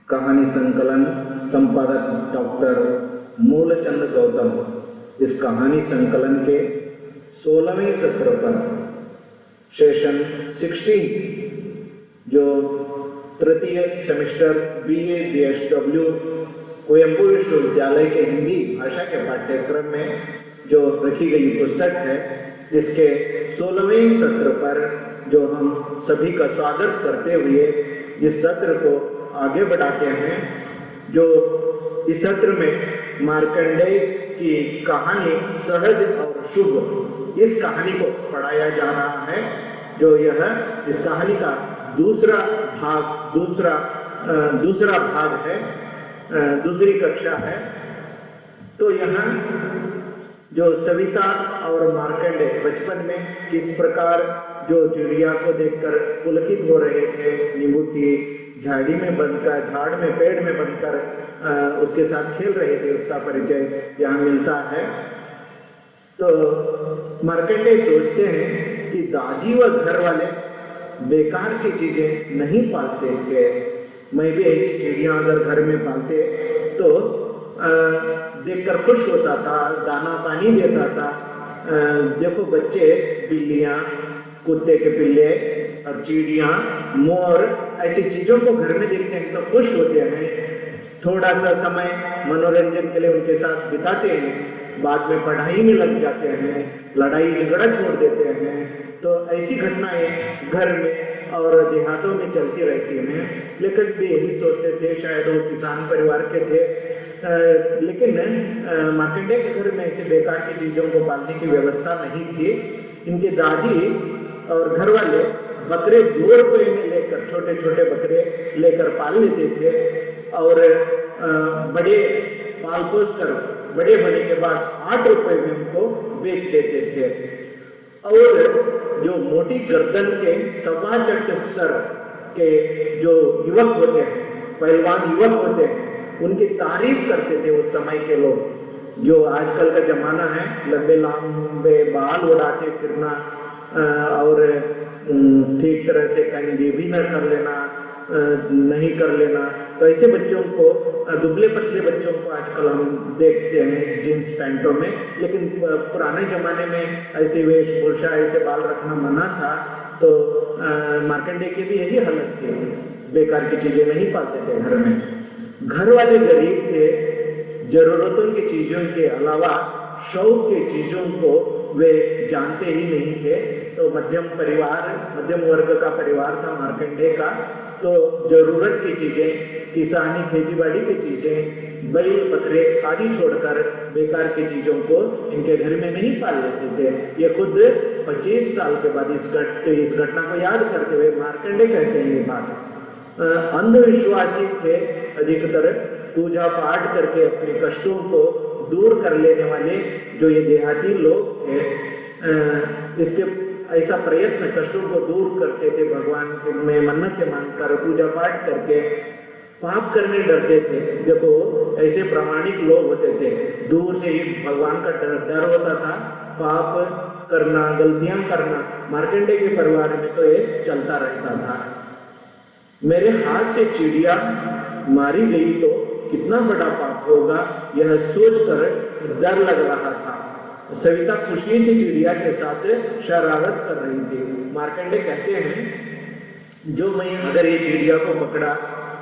कहानी संकलन संपादक डॉक्टर मूलचंद गौतम। इस कहानी संकलन के 16वें सत्र पर सेशन 16 जो तृतीय सेमेस्टर BA BSW कुवेंपु विश्वविद्यालय के हिंदी भाषा के पाठ्यक्रम में जो रखी गई पुस्तक है, इसके 16वें सत्र पर जो हम सभी का स्वागत करते हुए इस सत्र को आगे बढ़ाते हैं। जो इस सत्र में मार्कंडेय की कहानी सहज और शुभ, इस कहानी को पढ़ाया जा रहा है। जो यह इस कहानी का दूसरा भाग है, दूसरी कक्षा है। तो यहाँ जो सविता और मार्कंडेय बचपन में किस प्रकार जो चिड़िया को देखकर पुलकित हो रहे थे, नींबू की झाड़ी में बंधकर, झाड़ में, पेड़ में बंधकर उसके साथ खेल रहे थे, उसका परिचय यहाँ मिलता है। तो मार्कंडेय सोचते हैं कि दादी व घर वाले बेकार की चीजें नहीं पालते थे। मैं भी ऐसी चिड़िया अगर घर में पालते तो देखकर खुश होता था, दाना पानी देता था। देखो बच्चे बिल्लियाँ, कुत्ते के पिल्ले और चिड़िया, मोर, ऐसी चीजों को घर में देखते हैं तो खुश होते हैं। थोड़ा सा समय मनोरंजन के लिए उनके साथ बिताते हैं, बाद में पढ़ाई में लग जाते हैं, लड़ाई झगड़ा छोड़ देते हैं। तो ऐसी घटनाएं घर में और देहातों में चलती रहती हैं। लेखक भी यही सोचते थे, शायद वो किसान परिवार के थे। लेकिन मार्कंडेय के घर में ऐसे बेकार की चीजों को पालने की व्यवस्था नहीं थी। इनकी दादी और घर वाले बकरे 2 रुपए में लेकर, छोटे छोटे बकरे लेकर पाल लेते थे और बड़े पाल पोस कर बड़े होने के बाद 8 रुपए में उनको बेच देते थे। और जो मोटी गर्दन के सवा चट सर के जो युवक होते हैं, पहलवान युवक होते हैं, उनकी तारीफ करते थे उस समय के लोग। जो आजकल का जमाना है, लंबे लंबे बाल उड़ाते फिरना और ठीक तरह से कंघी भी न कर लेना, नहीं कर लेना। तो ऐसे बच्चों को, दुबले पतले बच्चों को आजकल हम देखते हैं जींस पैंटों में। लेकिन पुराने जमाने में ऐसी वेशभूषा, ऐसे बाल रखना मना था। तो मार्कंडेय की भी यही हालत थी, बेकार की चीजें नहीं पालते थे घर में। घर वाले गरीब थे, जरूरतों की चीजों के अलावा शौक की चीजों को वे जानते ही नहीं थे। तो मध्यम वर्ग का परिवार था मार्कंडेय का। तो जरूरत की चीजें, किसानी खेतीबाड़ी की चीजें, बैल बकरे आदि छोड़कर बेकार की चीजों को इनके घर में नहीं पाल लेते थे। ये खुद 25 साल के बाद इस घटना को याद करते हुए मार्कंडेय कहते हैं ये बात। अंधविश्वासी थे अधिकतर, पूजा पाठ करके अपने कष्टों को दूर कर लेने वाले जो ये देहाती लोग थे, इसके ऐसा प्रयत्न कष्टों को दूर करते थे। भगवान में मन्नतें मांगकर, पूजा पाठ करके, पाप करने डरते थे। देखो ऐसे प्रामाणिक लोग होते थे, दूर से ही भगवान का डर होता था। पाप करना, गलतियां करना, मार्कंडेय के परिवार में तो ये चलता रहता था। मेरे हाथ से चिड़िया मारी गई तो कितना बड़ा पाप होगा, यह सोचकर डर लग रहा था। सविता खुशी से चिड़िया के साथ शरारत कर रही थी। मार्कंडेय कहते हैं, जो मैं अगर ये चिड़िया को पकड़ा,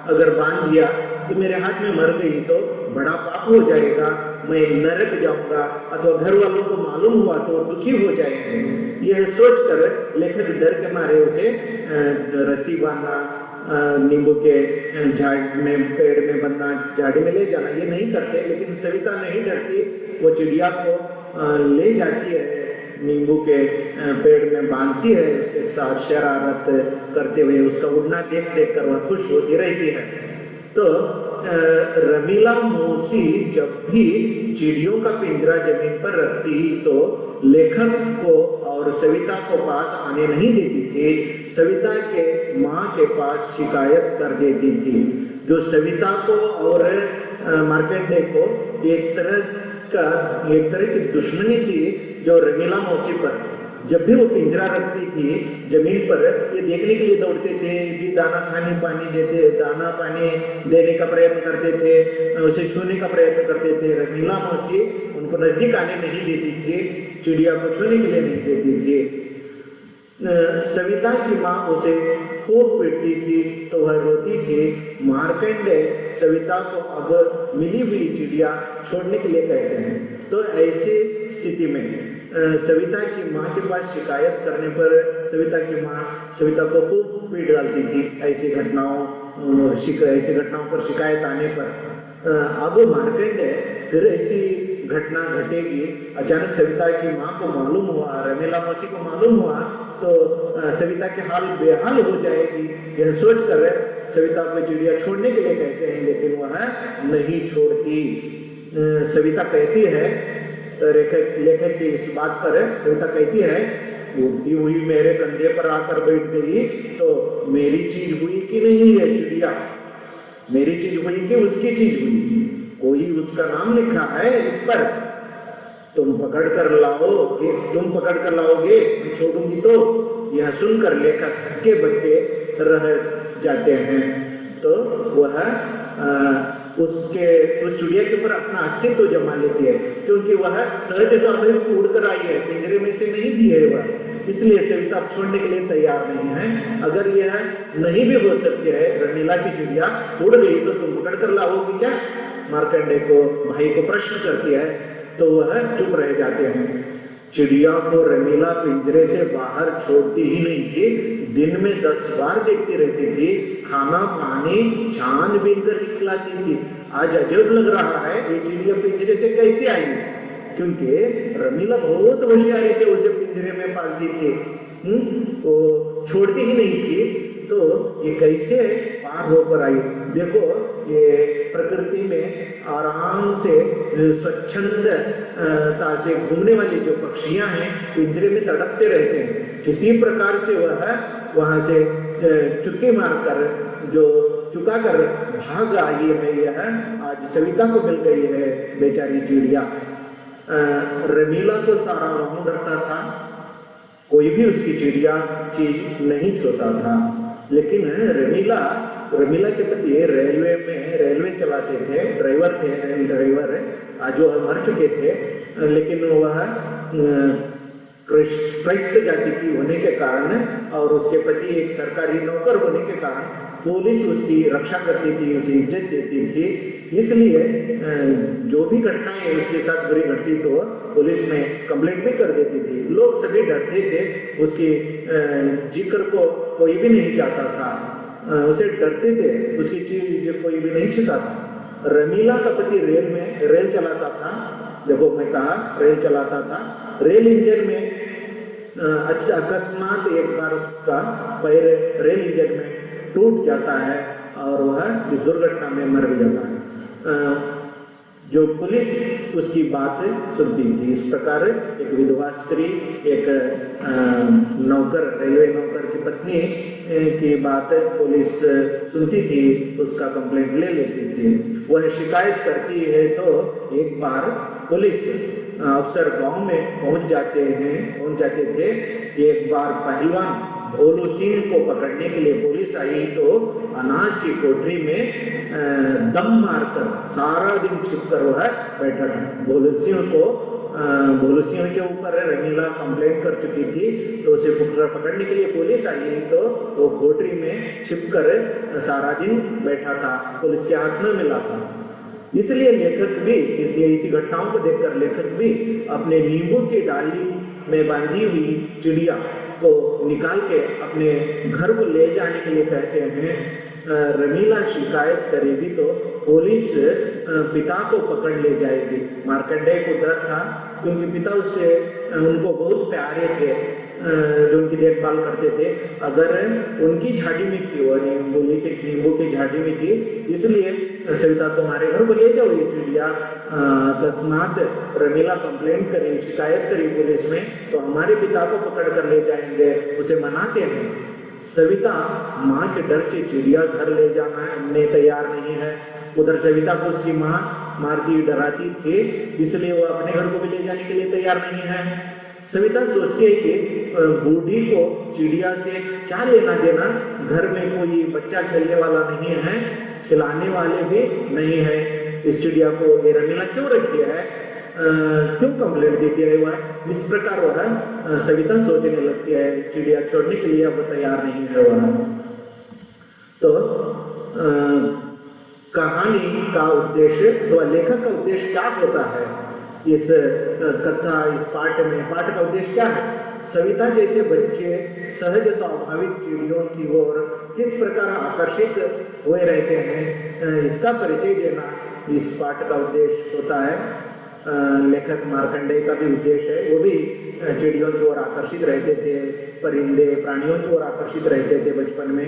अगर बांध दिया तो मेरे हाथ में मर गई तो बड़ा पाप हो जाएगा, मैं नरक जाऊंगा, अथवा घर वालों को मालूम हुआ तो दुखी हो जाएंगे। यह सोचकर लेखक डर के मारे उसे रस्सी बांधना, नींबू के झाड़ में, पेड़ में बंधना, झाड़ी में ले जाना, ये नहीं करते। लेकिन सविता नहीं डरती, वो चिड़िया को ले जाती है, नींबू के पेड़ में बांधती है, उसके साथ शरारत करते हुए उसका उड़ना देख देख कर वह खुश होती रहती है। तो रमीला मौसी जब भी चिड़ियों का पिंजरा जमीन पर रखती तो लेखक को और सविता को पास आने नहीं देती थी। सविता के माँ के पास शिकायत कर देती थी। जो सविता को और मार्कंडेय को एक तरह की दुश्मनी थी जो रमीला मौसी पर। जब भी वो पिंजरा रखती थी जमीन पर, ये देखने के लिए दौड़ते थे, भी दाना खाने पानी देते, दाना पानी देने का प्रयत्न करते थे, उसे छूने का प्रयत्न करते थे। रमीला मौसी उनको नजदीक आने नहीं देती थी, चिड़िया को छूने के लिए नहीं देती थी। सविता की माँ उसे खूब पीटती थी तो वह रोती थी। मार्कंडेय सविता को अब मिली हुई चिड़िया छोड़ने के लिए कहते हैं। तो ऐसी स्थिति में सविता की माँ के पास शिकायत करने पर सविता की माँ सविता को खूब पीट डालती थी। ऐसी घटनाओं पर शिकायत आने पर अब मार्कंडेय फिर ऐसी घटना घटेगी। अचानक सविता की माँ को मालूम हुआ, रमीला मौसी को मालूम हुआ, तो सविता के हाल बेहाल हो जाएगी। यह सोचकर सविता को चिड़िया छोड़ने के लिए कहते हैं, लेकिन वह नहीं छोड़ती। सविता कहती है, लेखक की इस बात पर सविता कहती है, उड़ती हुई मेरे कंधे पर आकर बैठ गई तो मेरी चीज हुई कि नहीं है चिड़िया, मेरी चीज हुई कि उसकी चीज हुई, कोई उसका नाम लिखा है इस पर, तुम पकड़ कर लाओगे मैं छोड़ूंगी तो। यह सुनकर लेखक हक्के बक्के रह जाते हैं। तो वह उस चिड़िया के ऊपर अपना अस्तित्व जमा लेती है, क्योंकि वह सहज स्वाभाविक उड़कर आई है, पिंजरे में से नहीं दी है वह, इसलिए सविता छोड़ने के लिए तैयार नहीं है। अगर यह नहीं भी हो सकती है, रमीला की चिड़िया उड़ गई तो तुम पकड़ कर लाओगी क्या, मार्कंडेय को भाई को प्रश्न करती है। तो वह चुप रह जाते हैं। चिड़िया को रमीला पिंजरे से बाहर छोड़ती ही नहीं थी, दिन में 10 बार देखती रहती थी, खाना पानी छानबीन कर ही खिलाती थी। आज अजब लग रहा है ये चिड़िया पिंजरे से कैसे आई, क्योंकि रमीला बहुत होशियारी से उसे पिंजरे में पालती थी, वो छोड़ती ही नहीं थी। तो ये कैसे पार होकर आई। देखो ये प्रकृति में आराम से स्वच्छंदता से घूमने वाली जो पक्षियां हैं पिंजरे में तड़पते रहते हैं, किसी प्रकार से वह वहां से चुक्की मारकर चुका कर भाग आई है। यह आज सविता को मिल गई है बेचारी चिड़िया। रमीला को सारा गाँव डरता था, कोई भी उसकी चिड़िया चीज नहीं छूता था, लेकिन रमीला के पति रेलवे चलाते थे, ड्राइवर थे, रेल ड्राइवर, आज वो मर चुके थे, लेकिन वह क्राइस्त जाति की होने के कारण और उसके पति एक सरकारी नौकर होने के कारण पुलिस उसकी रक्षा करती थी, उसे इज्जत देती थी। इसलिए जो भी घटनाएं उसके साथ बुरी घटती तो पुलिस में कंप्लेंट भी कर देती थी। लोग सभी डरते थे, उसकी जिक्र को कोई भी नहीं चाहता था, उसे डरते थे, उसकी चीज कोई भी नहीं छूता था। रमीला का पति रेल चलाता था, देखो मैं कहा रेल चलाता था, रेल इंजन में अकस्मात एक बार उसका पैर रेल इंजन में टूट जाता है और वह इस दुर्घटना में मर भी जाता है। जो पुलिस उसकी बात सुनती थी। इस प्रकार एक विधवा स्त्री, एक रेलवे नौकर की पत्नी की बात पुलिस सुनती थी, उसका कंप्लेंट ले लेती थी। वह शिकायत करती है तो एक बार पुलिस अफसर गांव में पहुंच जाते थे। एक बार पहलवान भोलू सिंह को पकड़ने के लिए पुलिस आई तो अनाज की कोठरी में दम मारकर सारा दिन छिपकर वह बैठा था। भोलू सिंह के ऊपर रमीला कंप्लेंट कर चुकी थी, तो उसे पकड़ने के लिए पुलिस आई तो वो कोठरी में छिपकर सारा दिन बैठा था, पुलिस के हाथ में मिला था। इसलिए इसी घटनाओं को देखकर लेखक भी अपने नींबू की डाली में बांधी हुई चिड़िया को निकाल के अपने घर को ले जाने के लिए कहते हैं। रमीला शिकायत करेगी तो पुलिस पिता को पकड़ ले जाएगी। मार्कंडेय को डर था, क्योंकि पिता उनको बहुत प्यारे थे, जो उनकी देखभाल करते थे। अगर उनकी झाड़ी में थी, वो नींबू की झाड़ी में थी, इसलिए सविता तुम्हारे घर को ले जाओ ये चिड़िया। अकस्मात रमीला कंप्लेंट करी, शिकायत करी पुलिस में, तो हमारे पिता को पकड़ कर ले जाएंगे, उसे मनाते हैं। सविता माँ के डर से चिड़िया घर ले जाने तैयार नहीं है। उधर सविता को उसकी माँ मारती डराती थी, इसलिए वो अपने घर को भी ले जाने के लिए तैयार नहीं है। सविता सोचती है कि बूढ़ी को चिड़िया से क्या लेना देना, घर में कोई बच्चा खेलने वाला नहीं है, खिलाने वाले भी नहीं है, इस चिड़िया को ये रमीला क्यों रखी है, क्यों कंप्लेंट देती है वह। इस प्रकार वह सविता सोचने लगती है, चिड़िया छोड़ने के लिए अब तैयार नहीं है वह। तो कहानी का उद्देश्य, तो लेखक का उद्देश्य क्या होता है इस कथा, इस पाठ का उद्देश्य क्या है। सविता जैसे बच्चे सहज स्वाभाविक चिड़ियों की ओर किस प्रकार आकर्षित हुए रहते हैं, इसका परिचय देना इस पाठ का उद्देश्य होता है। लेखक मार्कंडेय का भी उद्देश्य है, वो भी चिड़ियों की ओर आकर्षित रहते थे, परिंदे प्राणियों की ओर आकर्षित रहते थे बचपन में।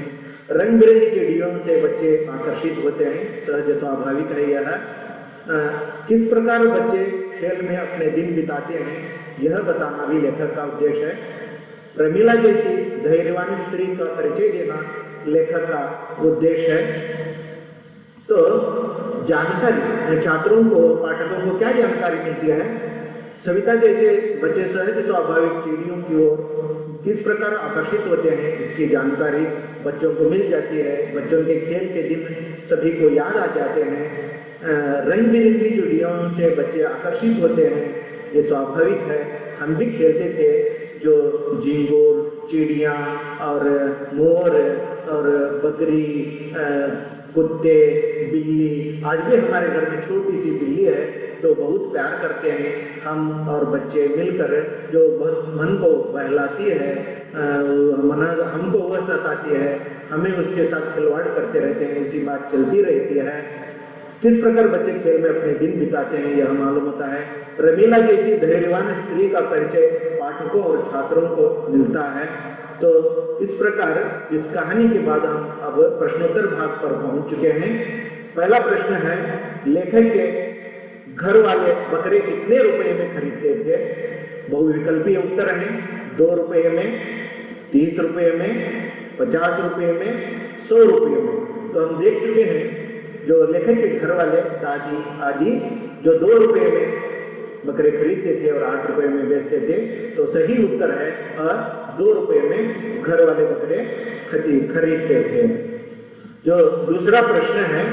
रंग बिरंगी चिड़ियों से बच्चे आकर्षित होते हैं, सहज स्वाभाविक है यह। किस प्रकार बच्चे खेल में अपने दिन बिताते हैं यह बताना भी लेखक का उद्देश्य है। रमीला जैसी धैर्यवान स्त्री का परिचय देना लेखक का उद्देश्य है। तो जानकारी छात्रों को, पाठकों को क्या जानकारी मिलती है, सविता जैसे बच्चे सहज स्वाभाविक चिड़ियों की ओर किस प्रकार आकर्षित होते हैं इसकी जानकारी बच्चों को मिल जाती है। बच्चों के खेल के दिन सभी को याद आ जाते हैं। रंग बिरंगी चिड़ियों से बच्चे आकर्षित होते हैं, ये स्वाभाविक है। हम भी खेलते थे, जो झिंगुर, चिड़िया और मोर और बकरी, कुत्ते, बिल्ली, आज भी हमारे घर में छोटी सी बिल्ली है तो बहुत प्यार करते हैं हम और बच्चे मिलकर, जो बहुत मन को बहलाती है, हमको वह सताती है, हमें उसके साथ खिलवाड़ करते रहते हैं, इसी बात चलती रहती है। किस प्रकार बच्चे खेल में अपने दिन बिताते हैं यह मालूम होता है। रमीला जैसी धैर्यवान स्त्री का परिचय पाठकों और छात्रों को मिलता है। तो इस प्रकार इस कहानी के बाद हम अब प्रश्नोत्तर भाग पर पहुंच चुके हैं। पहला प्रश्न है, लेखक के घर वाले बकरे कितने रुपए में खरीदते थे। बहुविकल्पीय उत्तर हैं, 2 रुपये में, 30 रुपये में, 50 रुपये में, 100 रुपये में। तो हम देख चुके हैं जो लेखक के घर वाले दादी आदि जो 2 रुपये में बकरे खरीदते थे और 8 रुपये में बेचते थे, तो सही उत्तर है 2 रुपये में घर वाले बकरे खरीदते थे। जो दूसरा प्रश्न है,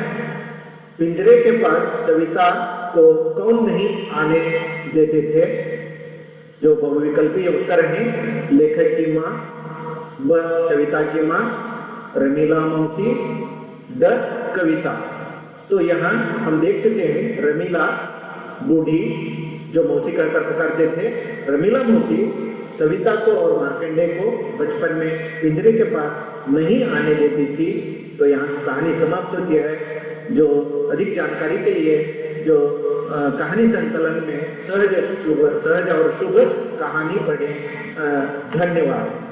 पिंजरे के पास सविता को कौन नहीं आने देते थे। जो बहुविकल्पीय उत्तर हैं, लेखक की माँ, ब सविता की माँ, रमीला मौसी, ड कविता। तो यहाँ हम देख चुके हैं रमीला बूढ़ी जो मौसी कहकर पुकारते थे, रमीला मौसी सविता को और मार्कंडेय को बचपन में पिंजरे के पास नहीं आने देती थी। तो यहाँ कहानी समाप्त होती है। जो अधिक जानकारी के लिए जो कहानी संकलन में सहज और शुभ कहानी पढ़ें। धन्यवाद।